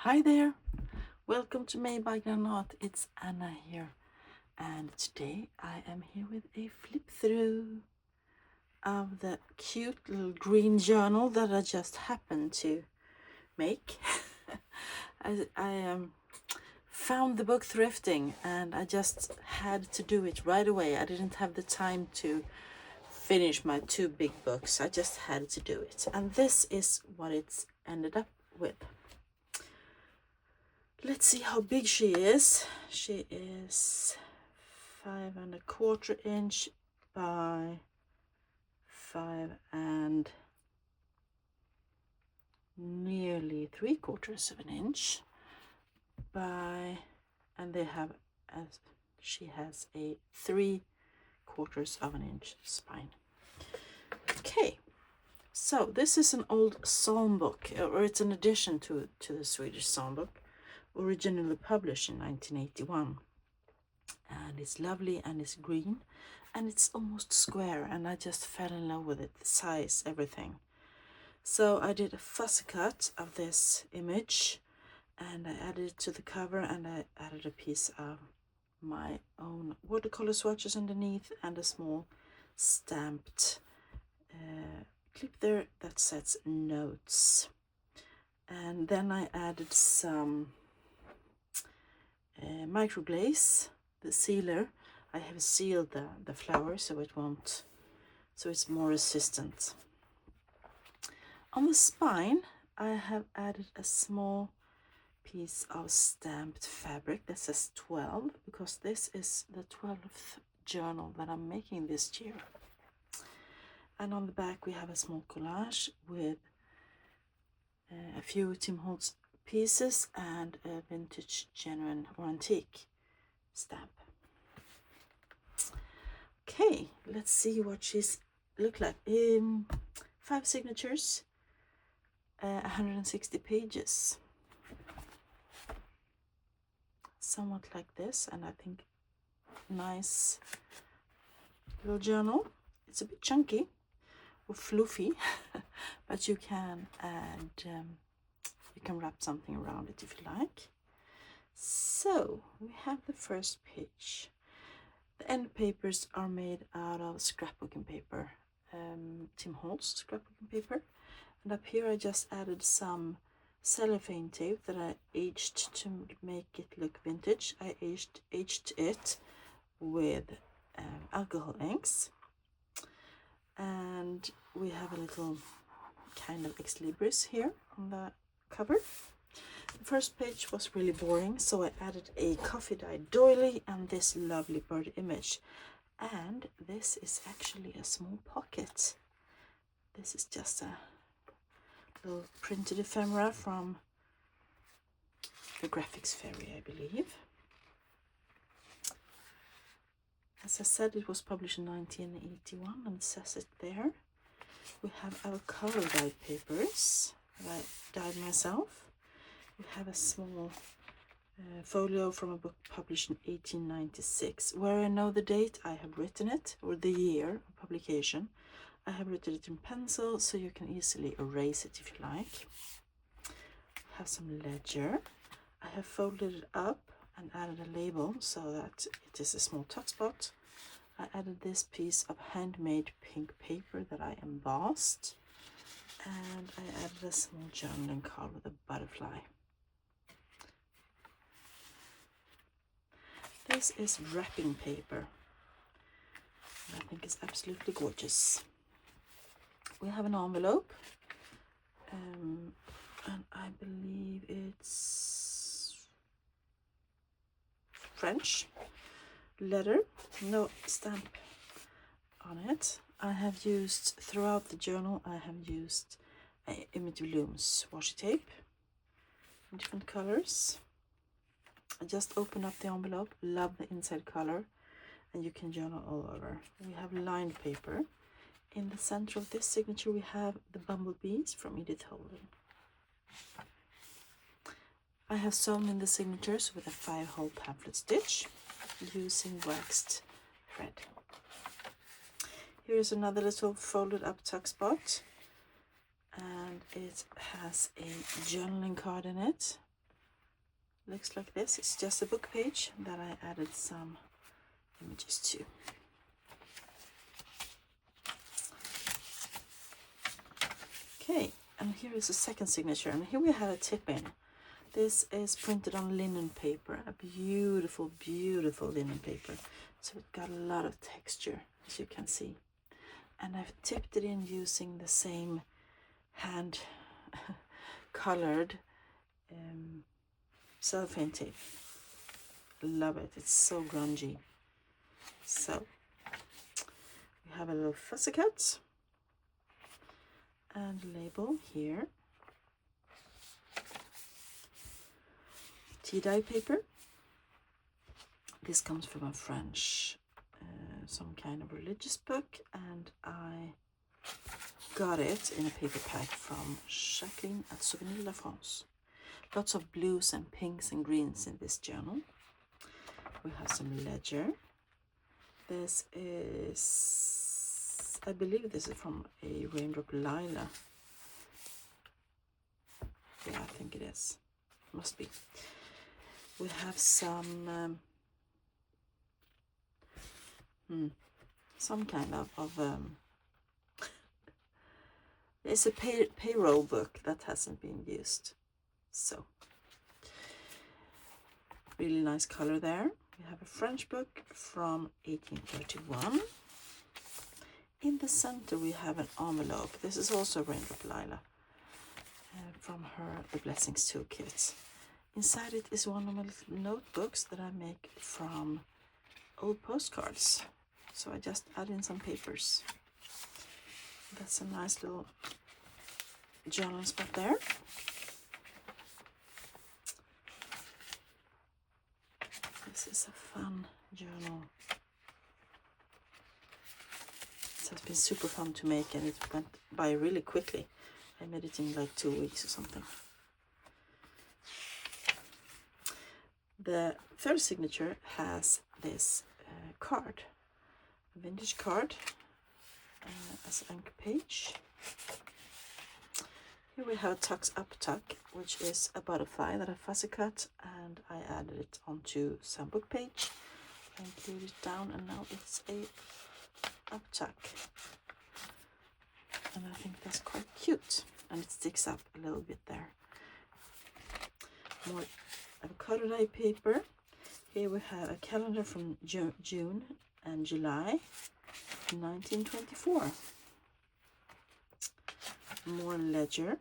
Hi there, welcome to Made by Granat. It's Anna here, and today I am here with a flip through of the cute little green journal that I just happened to make. I found the book thrifting and I just had to do it right away. I didn't have the time to finish my two big books. I just had to do it, and this is what it's ended up with. Let's see how big she is. She is 5¼ inch by 5 nearly 3/4 inch by, and they have, as she has a 3/4 inch spine. Okay, so this is an old psalm book, or it's an addition to the Swedish psalm book, originally published in 1981, and it's lovely and it's green and it's almost square, and I just fell in love with it, the size, everything. So I did a fussy cut of this image and I added it to the cover, and I added a piece of my own watercolor swatches underneath and a small stamped clip there that says notes. And then I added some microglaze, the sealer. I have sealed the flower so it won't, so it's more resistant. On the spine I have added a small piece of stamped fabric that says 12, because this is the 12th journal that I'm making this year. And on the back we have a small collage with a few Tim Holtz pieces and a vintage, genuine or antique stamp. Okay, let's see what she's look like. 5 signatures, 160 pages, somewhat like this, and I think nice little journal. It's a bit chunky or fluffy, but you can add, you can wrap something around it if you like. So we have the first page. The end papers are made out of scrapbooking paper, Tim Holtz scrapbooking paper, and up here I just added some cellophane tape that I aged to make it look vintage. I aged it with alcohol inks, and we have a little kind of ex libris here on the cover. The first page was really boring, so I added a coffee dyed doily and this lovely bird image. And this is actually a small pocket. This is just a little printed ephemera from the Graphics Fairy, I believe. As I said, it was published in 1981, and it says it there. We have our color dyed papers that I dyed myself. We have a small folio from a book published in 1896. Where I know the date, I have written it, or the year of publication. I have written it in pencil, so you can easily erase it if you like. We have some ledger. I have folded it up and added a label so that it is a small tuck spot. I added this piece of handmade pink paper that I embossed, and I added a small journaling card with a butterfly. This is wrapping paper. I think it's absolutely gorgeous. We have an envelope, and I believe it's French letter, no stamp on it. I have used, throughout the journal, I have used Emmett Bloom's washi tape in different colors. I just opened up the envelope, love the inside color, and you can journal all over. We have lined paper. In the center of this signature we have the bumblebees from Edith Holden. I have sewn in the signatures with a 5-hole pamphlet stitch using waxed thread. Here is another little folded up tuck spot, and it has a journaling card in it Looks like this. It's just a book page that I added some images to. Okay, and here is a second signature, and here we have a tip in. This is printed on linen paper, a beautiful, beautiful linen paper. So it got a lot of texture, as you can see. And I've tipped it in using the same hand colored cellophane tape. Love it, it's so grungy. So we have a little fussy cut and label here. Tea dye paper. This comes from a French, some kind of religious book, and I got it in a paper pack from Jacqueline at Souvenir La France. Lots of blues and pinks and greens in this journal. We have some ledger. This is, I believe this is from a Raindrop Lila. Yeah, I think it is. Must be. We have some kind of it's a payroll book that hasn't been used. So really nice color there. We have a French book from 1831. In the center we have an envelope. This is also Raindrop Lila from her The Blessings Toolkit. Inside it is one of my little notebooks that I make from old postcards. So I just add in some papers. That's a nice little journal spot there. This is a fun journal. It has been super fun to make, and it went by really quickly. I made it in like 2 weeks or something. The third signature has this card, a vintage card as an anchor page. Here we have a Tucks Up Tuck, which is a butterfly that I fussy cut, and I added it onto some book page and glued it down, and now it's a up tuck. And I think that's quite cute, and it sticks up a little bit there. More avocado dye paper. Here we have a calendar from June and July 1924. More ledger.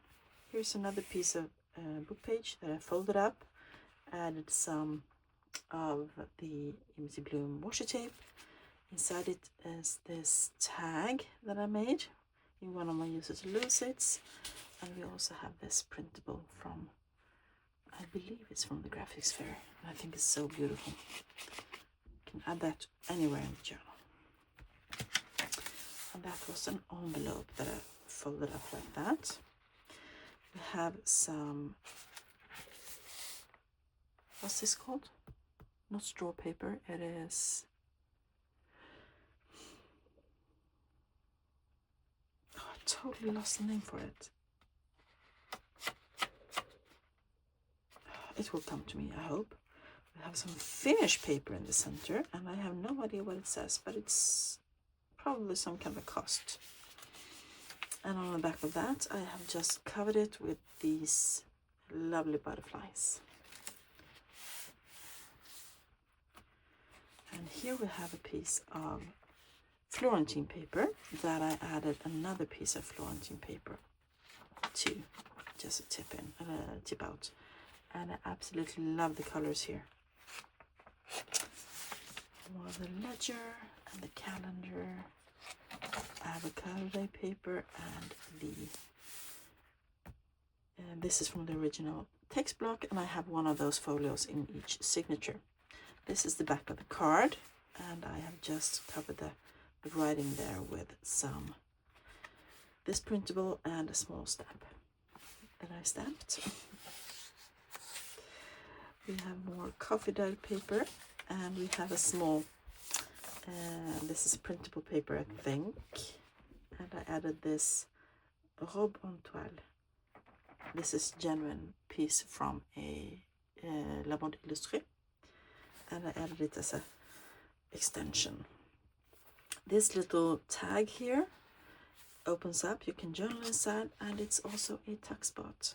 Here's another piece of book page that I folded up, added some of the Imity Bloom washi tape. Inside it is this tag that I made in one of my Use It or Lose It's, and we also have this printable from, I believe it's from the graphics fair, and I think it's so beautiful. You can add that anywhere in the journal. And that was an envelope that I folded up like that. We have some, what's this called? Not straw paper, it is, oh, I totally lost the name for it. It will come to me, I hope. We have some Finnish paper in the center, and I have no idea what it says, but it's probably some kind of cost. And on the back of that, I have just covered it with these lovely butterflies. And here we have a piece of Florentine paper that I added another piece of Florentine paper to, just a tip in and a tip out. And I absolutely love the colors here. More of the ledger and the calendar, avocado dye paper, and this is from the original text block, and I have one of those folios in each signature. This is the back of the card, and I have just covered the writing there with some this printable and a small stamp that I stamped. We have more coffee dyed paper, and we have a small, this is printable paper, I think, and I added this robe en toile. This is genuine piece from a La Mode Illustrée, and I added it as a extension. This little tag here opens up, you can journal inside, and it's also a tuck spot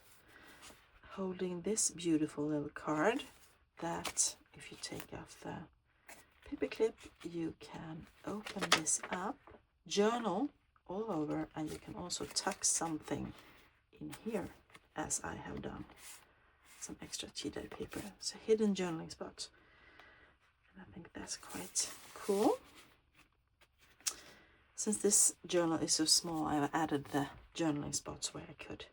holding this beautiful little card that if you take off the paper clip, you can open this up, journal all over, and you can also tuck something in here, as I have done. Some extra tea dye paper. It's a hidden journaling spot, and I think that's quite cool. Since this journal is so small, I've added the journaling spots where I could.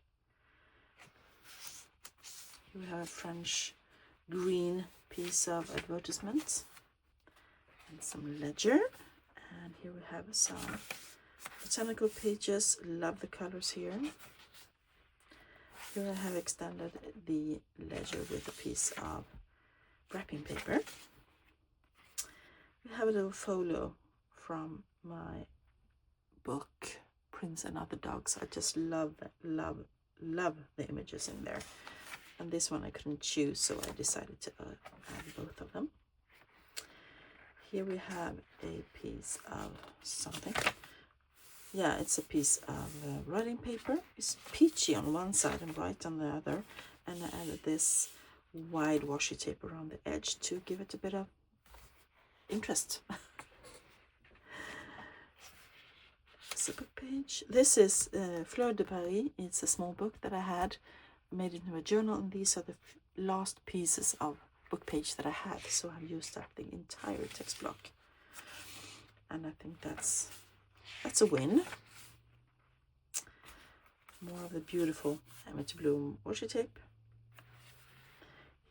Here we have a French green piece of advertisement and some ledger, and here we have some botanical pages. Love the colors here. Here I have extended the ledger with a piece of wrapping paper. We have a little folio from my book, Prince and Other Dogs. I just love the images in there. And this one I couldn't choose, so I decided to add both of them. Here we have a piece of something. Yeah, it's a piece of writing paper. It's peachy on one side and white on the other. And I added this wide washi tape around the edge to give it a bit of interest. It's a book page. This is Fleur de Paris. It's a small book that I had made into a journal, and these are the last pieces of book page that I had, so I've used up the entire text block, and I think that's a win. More of the beautiful Emmett Bloom washi tape.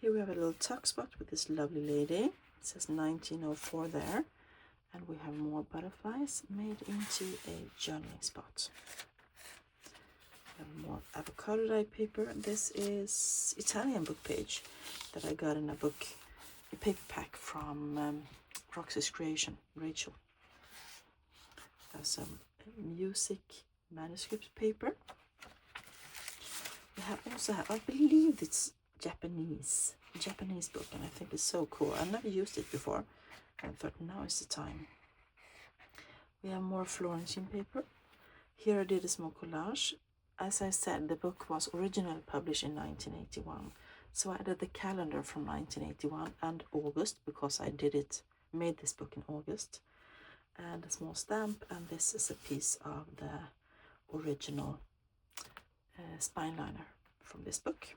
Here we have a little tuck spot with this lovely lady. It says 1904 there, and we have more butterflies made into a journaling spot. More avocado dye paper. This is Italian book page that I got in a paper pack from Roxy's Creation, Rachel. There's some music manuscript paper. We have also, I believe it's Japanese book, and I think it's so cool. I've never used it before, and I thought now is the time. We have more Florentine paper. Here I did a small collage. As I said, the book was originally published in 1981, so I added the calendar from 1981 and August, because I made this book in August, and a small stamp, and this is a piece of the original spine liner from this book.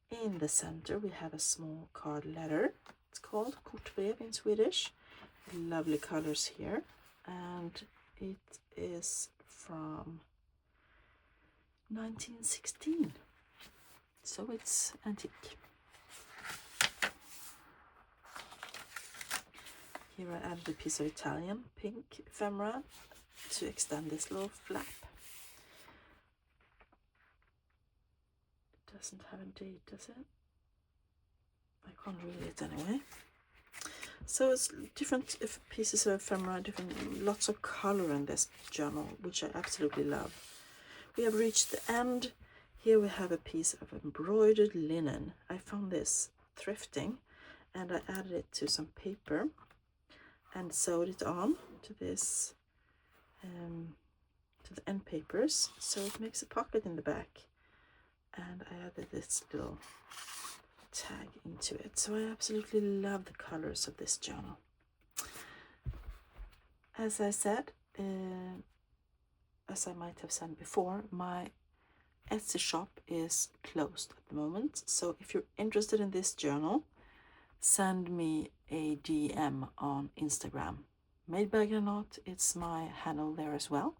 In the center we have a small card letter. It's called Kortbrev in Swedish. Lovely colors here, and it is from 1916, so it's antique. Here I added a piece of Italian pink ephemera to extend this little flap. It doesn't have a date, does it? I can't read it anyway. So it's different pieces of ephemera, lots of color in this journal, which I absolutely love. We have reached the end. Here we have a piece of embroidered linen. I found this thrifting, and I added it to some paper and sewed it on to this to the end papers, so it makes a pocket in the back, and I added this little tag into it. So I absolutely love the colors of this journal. As I said, as I might have said before, my Etsy shop is closed at the moment, so if you're interested in this journal, send me a DM on Instagram. Made by Granat, it's my handle there as well,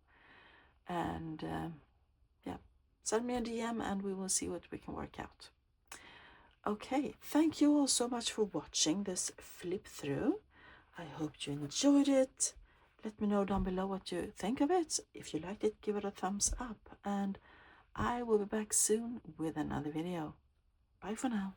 and yeah, send me a DM and we will see what we can work out. Okay, thank you all so much for watching this flip through. I hope you enjoyed it. Let me know down below what you think of it. If you liked it, give it a thumbs up, and I will be back soon with another video. Bye for now.